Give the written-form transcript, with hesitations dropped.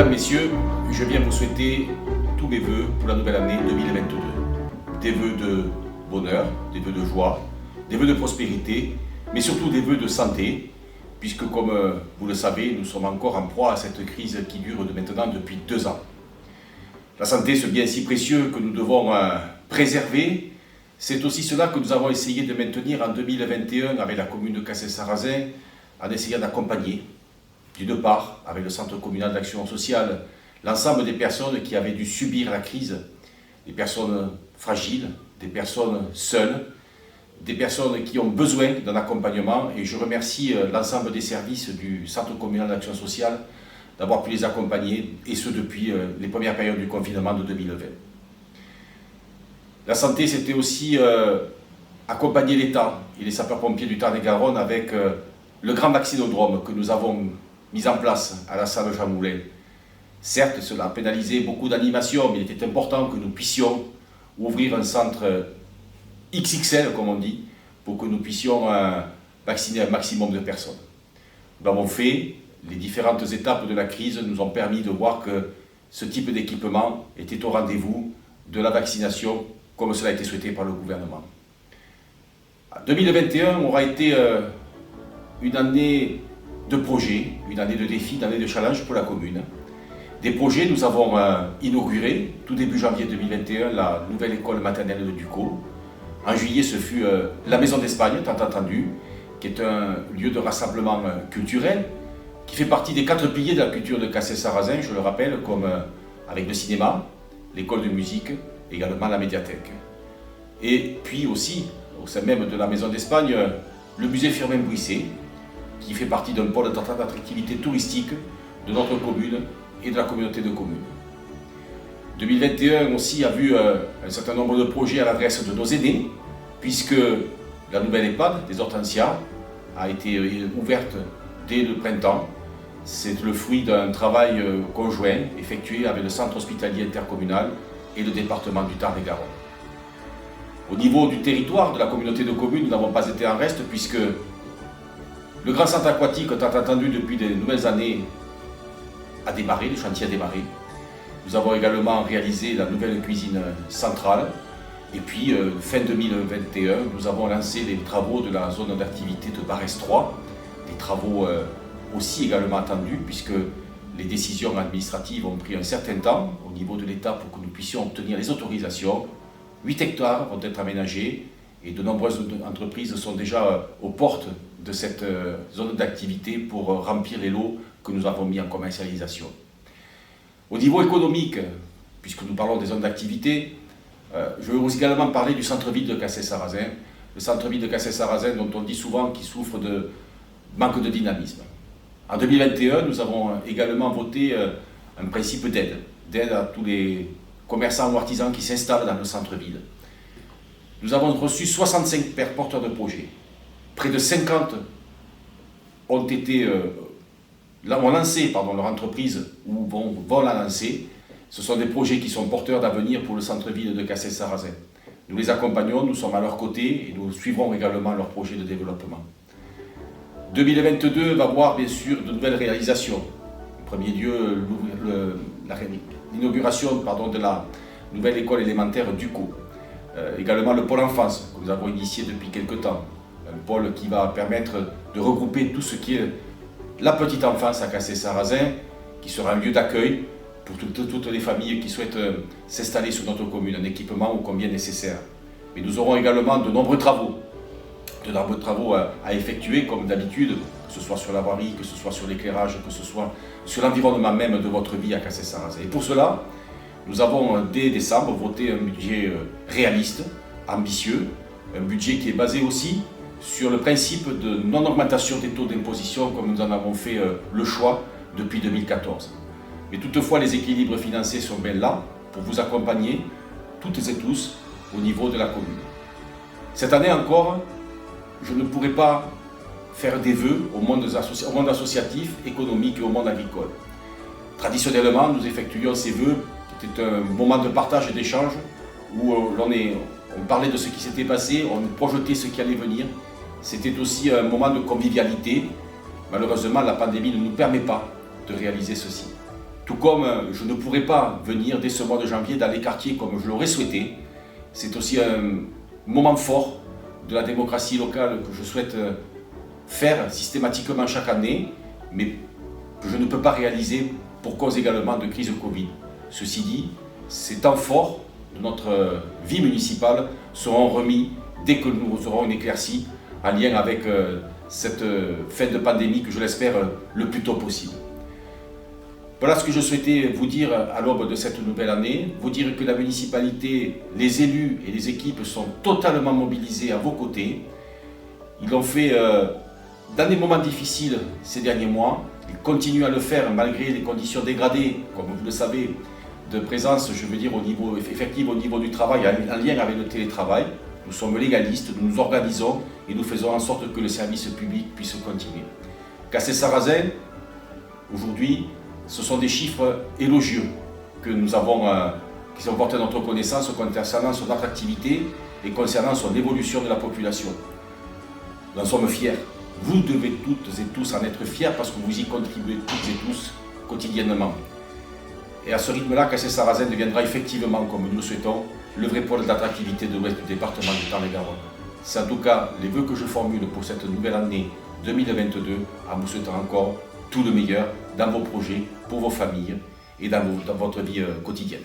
Mesdames, Messieurs, je viens vous souhaiter tous mes vœux pour la nouvelle année 2022. Des vœux de bonheur, des vœux de joie, des vœux de prospérité, mais surtout des vœux de santé, puisque comme vous le savez, nous sommes encore en proie à cette crise qui dure maintenant depuis 2 ans. La santé, ce bien si précieux que nous devons préserver, c'est aussi cela que nous avons essayé de maintenir en 2021 avec la commune de Cassel-Sarrazin, en essayant d'accompagner, d'une part, avec le Centre communal d'action sociale, l'ensemble des personnes qui avaient dû subir la crise, des personnes fragiles, des personnes seules, des personnes qui ont besoin d'un accompagnement, et je remercie l'ensemble des services du Centre communal d'action sociale d'avoir pu les accompagner, et ce depuis les premières périodes du confinement de 2020. La santé, c'était aussi accompagner l'État et les sapeurs-pompiers du Tarn-et-Garonne avec le grand vaccinodrome que nous avons mis en place à la salle Jean Moulin. Certes, cela a pénalisé beaucoup d'animations, mais il était important que nous puissions ouvrir un centre XXL, comme on dit, pour que nous puissions vacciner un maximum de personnes. Nous l'avons fait. Les différentes étapes de la crise nous ont permis de voir que ce type d'équipement était au rendez-vous de la vaccination, comme cela a été souhaité par le gouvernement. 2021 aura été une année de projets, une année de défis, une année de challenge pour la commune. Des projets, nous avons inauguré, tout début janvier 2021, la nouvelle école maternelle de Ducos. En juillet, ce fut la Maison d'Espagne, tant entendu, qui est un lieu de rassemblement culturel, qui fait partie des 4 piliers de la culture de Cassel-Sarrazin, je le rappelle, comme avec le cinéma, l'école de musique, également la médiathèque. Et puis aussi, au sein même de la Maison d'Espagne, le musée Firmin-Bouisset, qui fait partie d'un pôle d'attractivité touristique de notre commune et de la communauté de communes. 2021 aussi a vu un certain nombre de projets à l'adresse de nos aînés, puisque la nouvelle EHPAD des Hortensias a été ouverte dès le printemps. C'est le fruit d'un travail conjoint effectué avec le centre hospitalier intercommunal et le département du Tarn-et-Garonne. Au niveau du territoire de la communauté de communes, nous n'avons pas été en reste, puisque le grand centre aquatique, tant entendu depuis de nouvelles années, a démarré, le chantier a démarré. Nous avons également réalisé la nouvelle cuisine centrale. Et puis, fin 2021, nous avons lancé les travaux de la zone d'activité de Barès 3. Des travaux aussi également attendus, puisque les décisions administratives ont pris un certain temps au niveau de l'État pour que nous puissions obtenir les autorisations. 8 hectares vont être aménagés et de nombreuses entreprises sont déjà aux portes de cette zone d'activité pour remplir les lots que nous avons mis en commercialisation. Au niveau économique, puisque nous parlons des zones d'activité, je veux également parler du centre-ville de Cassel-Sarrazin. Le centre-ville de Cassel-Sarrazin dont on dit souvent qu'il souffre de manque de dynamisme. En 2021, nous avons également voté un principe d'aide à tous les commerçants ou artisans qui s'installent dans le centre-ville. Nous avons reçu 65 porteurs de projets. Près de 50 ont lancé leur entreprise ou vont la lancer. Ce sont des projets qui sont porteurs d'avenir pour le centre-ville de Cassel-Sarrazin. Nous les accompagnons, nous sommes à leur côté et nous suivrons également leurs projets de développement. 2022 va voir bien sûr de nouvelles réalisations. En premier lieu, l'inauguration de la nouvelle école élémentaire Ducos. Également le pôle enfance que nous avons initié depuis quelque temps. Un pôle qui va permettre de regrouper tout ce qui est la petite enfance à Cassel-Sarrazin, qui sera un lieu d'accueil pour toutes les familles qui souhaitent s'installer sur notre commune, un équipement ô combien nécessaire. Mais nous aurons également de nombreux travaux à effectuer, comme d'habitude, que ce soit sur la voirie, que ce soit sur l'éclairage, que ce soit sur l'environnement même de votre vie à Cassel-Sarrazin. Et pour cela, nous avons dès décembre voté un budget réaliste, ambitieux, un budget qui est basé aussi sur le principe de non-augmentation des taux d'imposition comme nous en avons fait le choix depuis 2014. Mais toutefois, les équilibres financiers sont bien là pour vous accompagner, toutes et tous, au niveau de la commune. Cette année encore, je ne pourrai pas faire des vœux au monde associatif, économique et au monde agricole. Traditionnellement, nous effectuions ces vœux. C'était un moment de partage et d'échange où on parlait de ce qui s'était passé, on projetait ce qui allait venir. C'était aussi un moment de convivialité. Malheureusement, la pandémie ne nous permet pas de réaliser ceci. Tout comme je ne pourrais pas venir dès ce mois de janvier dans les quartiers comme je l'aurais souhaité. C'est aussi un moment fort de la démocratie locale que je souhaite faire systématiquement chaque année, mais que je ne peux pas réaliser pour cause également de crise Covid. Ceci dit, ces temps forts de notre vie municipale seront remis dès que nous aurons une éclaircie en lien avec cette fin de pandémie que je l'espère le plus tôt possible. Voilà ce que je souhaitais vous dire à l'aube de cette nouvelle année, vous dire que la municipalité, les élus et les équipes sont totalement mobilisés à vos côtés. Ils l'ont fait dans des moments difficiles ces derniers mois, ils continuent à le faire malgré les conditions dégradées, comme vous le savez, de présence, je veux dire, au niveau effectif, au niveau du travail, en lien avec le télétravail. Nous sommes légalistes, nous nous organisons et nous faisons en sorte que le service public puisse continuer. Cassel-Sarrazin, aujourd'hui, ce sont des chiffres élogieux que nous avons, qui sont portés à notre connaissance concernant son attractivité et concernant son évolution de la population. Nous en sommes fiers. Vous devez toutes et tous en être fiers parce que vous y contribuez toutes et tous quotidiennement. Et à ce rythme-là, Cassel-Sarrazin deviendra effectivement, comme nous le souhaitons, le vrai pôle d'attractivité de l'ouest du département du Tarn-et-Garonne. C'est en tout cas les vœux que je formule pour cette nouvelle année 2022, en vous souhaitant encore tout le meilleur dans vos projets, pour vos familles et dans votre vie quotidienne.